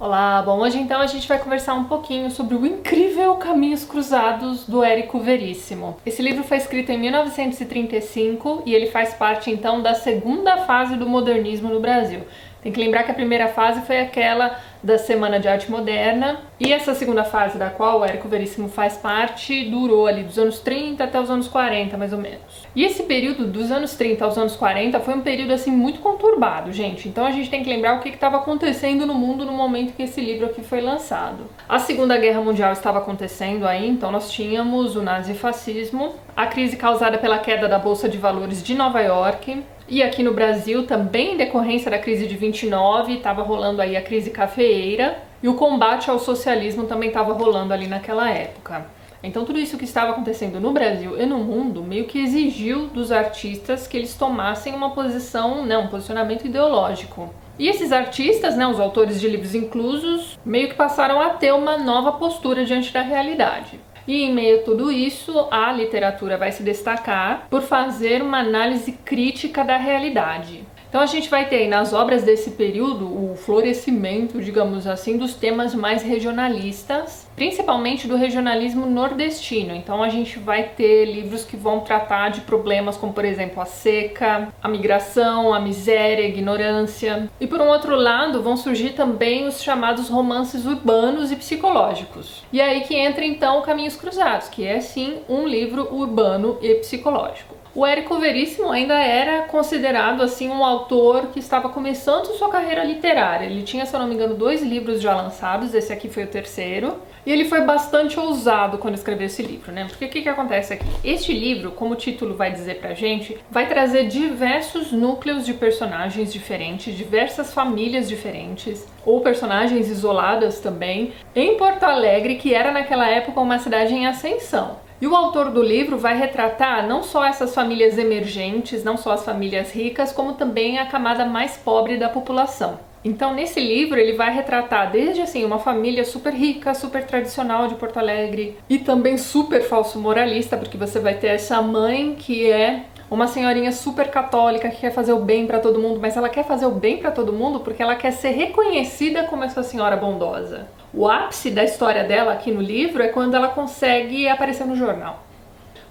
Olá, bom, hoje então a gente vai conversar um pouquinho sobre o incrível Caminhos Cruzados do Érico Veríssimo. Esse livro foi escrito em 1935 e ele faz parte então da segunda fase do modernismo no Brasil. Tem que lembrar que a primeira fase foi aquela da Semana de Arte Moderna e essa segunda fase, da qual o Érico Veríssimo faz parte, durou ali dos anos 30 até os anos 40, mais ou menos. E esse período dos anos 30 aos anos 40 foi um período assim muito conturbado, gente. Então a gente tem que lembrar o que estava acontecendo no mundo no momento que esse livro aqui foi lançado. A Segunda Guerra Mundial estava acontecendo aí, então nós tínhamos o nazifascismo, a crise causada pela queda da Bolsa de Valores de Nova York, e aqui no Brasil, também em decorrência da crise de 29, estava rolando aí a crise cafeeira, e o combate ao socialismo também estava rolando ali naquela época. Então tudo isso que estava acontecendo no Brasil e no mundo meio que exigiu dos artistas que eles tomassem uma posição, um posicionamento ideológico. E esses artistas, os autores de livros inclusos, meio que passaram a ter uma nova postura diante da realidade. E em meio a tudo isso, a literatura vai se destacar por fazer uma análise crítica da realidade. Então a gente vai ter aí nas obras desse período o florescimento, digamos assim, dos temas mais regionalistas, principalmente do regionalismo nordestino. Então a gente vai ter livros que vão tratar de problemas como, por exemplo, a seca, a migração, a miséria, a ignorância. E por um outro lado, vão surgir também os chamados romances urbanos e psicológicos. E aí que entra então o Caminhos Cruzados, que é sim um livro urbano e psicológico. O Érico Veríssimo ainda era considerado assim um autor que estava começando sua carreira literária. Ele tinha, se eu não me engano, 2 livros já lançados, esse aqui foi o terceiro. E ele foi bastante ousado quando escreveu esse livro, Porque o que acontece aqui? Este livro, como o título vai dizer pra gente, vai trazer diversos núcleos de personagens diferentes, diversas famílias diferentes, ou personagens isoladas também, em Porto Alegre, que era naquela época uma cidade em ascensão. E o autor do livro vai retratar não só essas famílias emergentes, não só as famílias ricas, como também a camada mais pobre da população. Então, nesse livro, ele vai retratar desde assim uma família super rica, super tradicional de Porto Alegre e também super falso moralista, porque você vai ter essa mãe que é uma senhorinha super católica que quer fazer o bem pra todo mundo, mas ela quer fazer o bem pra todo mundo porque ela quer ser reconhecida como essa senhora bondosa. O ápice da história dela aqui no livro é quando ela consegue aparecer no jornal,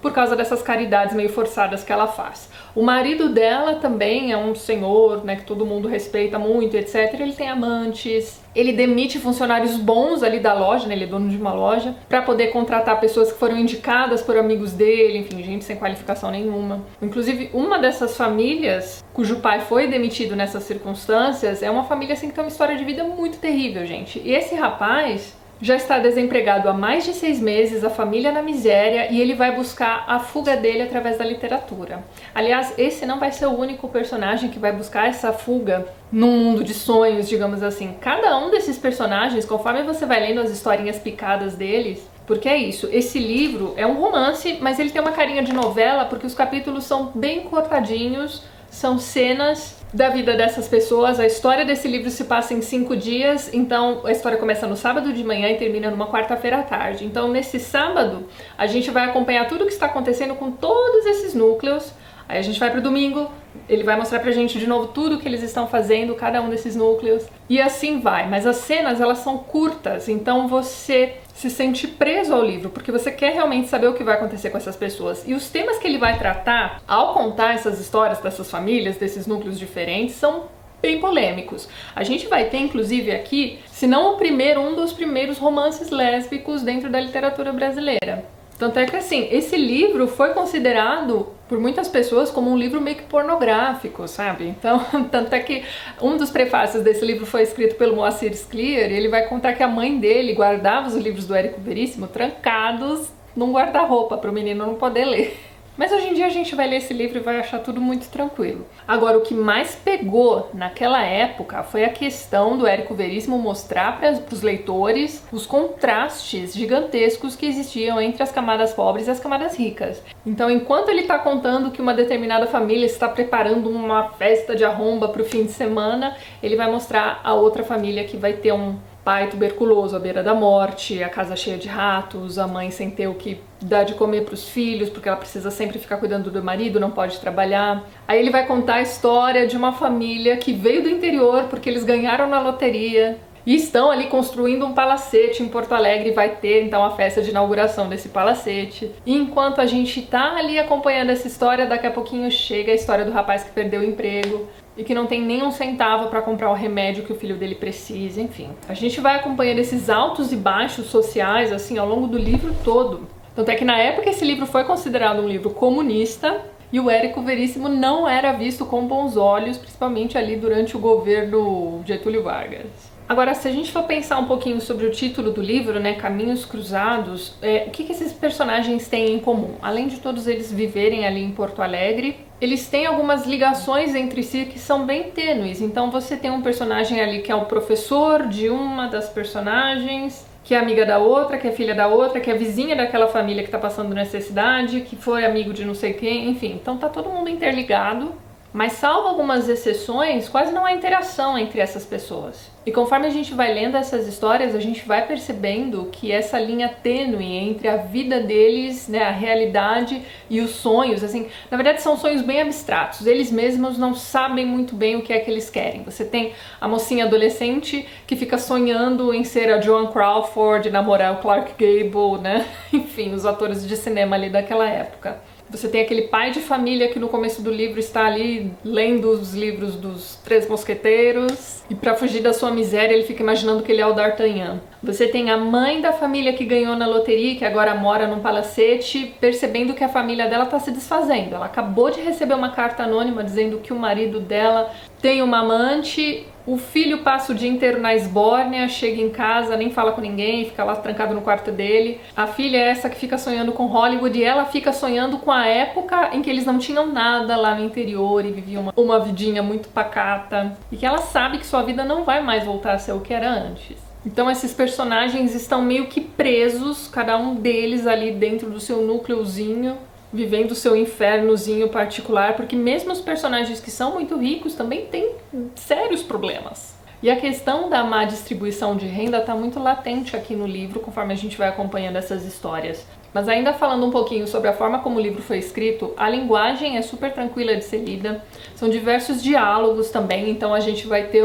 por causa dessas caridades meio forçadas que ela faz. O marido dela também é um senhor, que todo mundo respeita muito, etc. Ele tem amantes, ele demite funcionários bons ali da loja, ele é dono de uma loja, para poder contratar pessoas que foram indicadas por amigos dele, enfim, gente sem qualificação nenhuma. Inclusive, uma dessas famílias, cujo pai foi demitido nessas circunstâncias, é uma família assim que tem uma história de vida muito terrível, gente. E esse rapaz já está desempregado há mais de 6 meses, a família na miséria, e ele vai buscar a fuga dele através da literatura. Aliás, esse não vai ser o único personagem que vai buscar essa fuga num mundo de sonhos, digamos assim. Cada um desses personagens, conforme você vai lendo as historinhas picadas deles, porque é isso, esse livro é um romance, mas ele tem uma carinha de novela porque os capítulos são bem cortadinhos, são cenas da vida dessas pessoas. A história desse livro se passa em 5 dias, então a história começa no sábado de manhã e termina numa quarta-feira à tarde. Então nesse sábado a gente vai acompanhar tudo o que está acontecendo com todos esses núcleos. Aí a gente vai pro domingo, ele vai mostrar pra gente de novo tudo o que eles estão fazendo, cada um desses núcleos, e assim vai. Mas as cenas, elas são curtas, então você se sente preso ao livro, porque você quer realmente saber o que vai acontecer com essas pessoas. E os temas que ele vai tratar, ao contar essas histórias dessas famílias, desses núcleos diferentes, são bem polêmicos. A gente vai ter, inclusive, aqui, se não o primeiro, um dos primeiros romances lésbicos dentro da literatura brasileira. Tanto é que, assim, esse livro foi considerado por muitas pessoas como um livro meio que pornográfico, sabe? Então, tanto é que um dos prefácios desse livro foi escrito pelo Moacir Scliar, e ele vai contar que a mãe dele guardava os livros do Érico Veríssimo trancados num guarda-roupa para o menino não poder ler. Mas hoje em dia a gente vai ler esse livro e vai achar tudo muito tranquilo. Agora, o que mais pegou naquela época foi a questão do Érico Veríssimo mostrar para os leitores os contrastes gigantescos que existiam entre as camadas pobres e as camadas ricas. Então, enquanto ele está contando que uma determinada família está preparando uma festa de arromba para o fim de semana, ele vai mostrar a outra família que vai ter um pai tuberculoso à beira da morte, a casa cheia de ratos, a mãe sem ter o que dar de comer para os filhos, porque ela precisa sempre ficar cuidando do marido, não pode trabalhar. Aí ele vai contar a história de uma família que veio do interior porque eles ganharam na loteria E estão ali construindo um palacete em Porto Alegre, vai ter então a festa de inauguração desse palacete. E enquanto a gente tá ali acompanhando essa história, daqui a pouquinho chega a história do rapaz que perdeu o emprego e que não tem nem um centavo para comprar o remédio que o filho dele precisa, enfim. A gente vai acompanhando esses altos e baixos sociais assim ao longo do livro todo. Tanto é que na época esse livro foi considerado um livro comunista e o Érico Veríssimo não era visto com bons olhos, principalmente ali durante o governo Getúlio Vargas. Agora, se a gente for pensar um pouquinho sobre o título do livro, né, Caminhos Cruzados, o que esses personagens têm em comum? Além de todos eles viverem ali em Porto Alegre, eles têm algumas ligações entre si que são bem tênues. Então você tem um personagem ali que é o professor de uma das personagens, que é amiga da outra, que é filha da outra, que é vizinha daquela família que tá passando necessidade, que foi amigo de não sei quem, enfim. Então tá todo mundo interligado. Mas salvo algumas exceções, quase não há interação entre essas pessoas. E conforme a gente vai lendo essas histórias, a gente vai percebendo que essa linha tênue entre a vida deles, né, a realidade e os sonhos, assim, na verdade são sonhos bem abstratos. Eles mesmos não sabem muito bem o que é que eles querem. Você tem a mocinha adolescente que fica sonhando em ser a Joan Crawford, namorar o Clark Gable, né? Enfim, os atores de cinema ali daquela época. Você tem aquele pai de família que no começo do livro está ali lendo os livros dos Três Mosqueteiros e para fugir da sua miséria ele fica imaginando que ele é o D'Artagnan. Você tem a mãe da família que ganhou na loteria, que agora mora num palacete, percebendo que a família dela está se desfazendo. Ela acabou de receber uma carta anônima dizendo que o marido dela tem uma amante. O filho passa o dia inteiro na esbórnia, chega em casa, nem fala com ninguém, fica lá trancado no quarto dele. A filha é essa que fica sonhando com Hollywood e ela fica sonhando com a época em que eles não tinham nada lá no interior e viviam uma vidinha muito pacata. E que ela sabe que sua vida não vai mais voltar a ser o que era antes. Então esses personagens estão meio que presos, cada um deles ali dentro do seu núcleozinho, vivendo o seu infernozinho particular, porque mesmo os personagens que são muito ricos também têm sérios problemas. E a questão da má distribuição de renda está muito latente aqui no livro, conforme a gente vai acompanhando essas histórias. Mas ainda falando um pouquinho sobre a forma como o livro foi escrito, a linguagem é super tranquila de ser lida, são diversos diálogos também, então a gente vai ter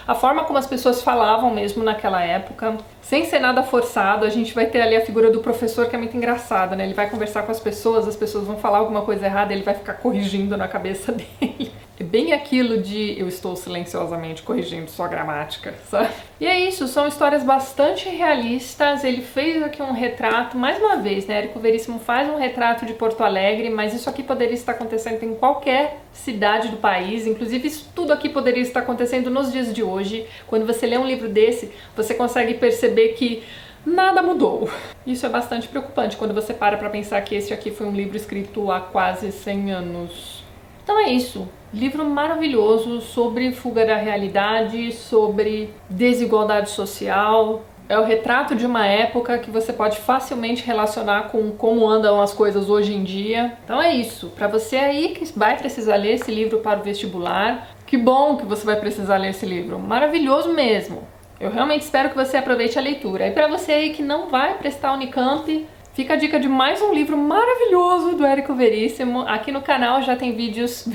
a forma como as pessoas falavam mesmo naquela época, sem ser nada forçado. A gente vai ter ali a figura do professor, que é muito engraçada, né? Ele vai conversar com as pessoas vão falar alguma coisa errada, ele vai ficar corrigindo na cabeça dele. É bem aquilo de eu estou silenciosamente corrigindo sua gramática, sabe? E é isso, são histórias bastante realistas. Ele fez aqui um retrato, mais uma vez, né? Érico Veríssimo faz um retrato de Porto Alegre, mas isso aqui poderia estar acontecendo em qualquer cidade do país. Inclusive, isso tudo aqui poderia estar acontecendo nos dias de hoje. Quando você lê um livro desse, você consegue perceber que nada mudou. Isso é bastante preocupante quando você para pra pensar que esse aqui foi um livro escrito há quase 100 anos. Então é isso. Livro maravilhoso sobre fuga da realidade, sobre desigualdade social. É o retrato de uma época que você pode facilmente relacionar com como andam as coisas hoje em dia. Então é isso. Para você aí que vai precisar ler esse livro para o vestibular, que bom que você vai precisar ler esse livro. Maravilhoso mesmo. Eu realmente espero que você aproveite a leitura. E para você aí que não vai prestar Unicamp, fica a dica de mais um livro maravilhoso do Érico Veríssimo. Aqui no canal já tem vídeos,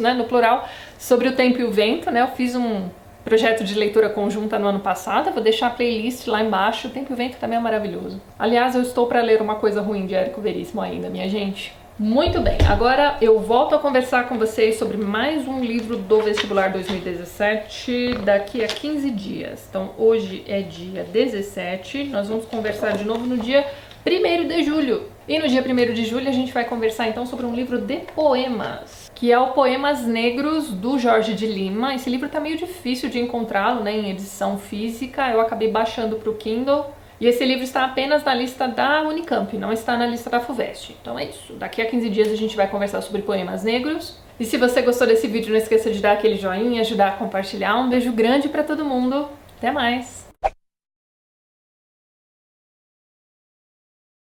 né, no plural, sobre O Tempo e o Vento, né? Eu fiz um projeto de leitura conjunta no ano passado, eu vou deixar a playlist lá embaixo. O Tempo e o Vento também é maravilhoso. Aliás, eu estou para ler Uma Coisa Ruim de Érico Veríssimo ainda, minha gente. Muito bem, agora eu volto a conversar com vocês sobre mais um livro do Vestibular 2017 daqui a 15 dias. Então hoje é dia 17, nós vamos conversar de novo no dia 1º de julho. E no dia 1º de julho a gente vai conversar então sobre um livro de poemas, que é o Poemas Negros, do Jorge de Lima. Esse livro tá meio difícil de encontrá-lo, né, em edição física, eu acabei baixando pro Kindle. E esse livro está apenas na lista da Unicamp, não está na lista da FUVEST. Então é isso, daqui a 15 dias a gente vai conversar sobre poemas negros. E se você gostou desse vídeo, não esqueça de dar aquele joinha, ajudar a compartilhar. Um beijo grande pra todo mundo, até mais!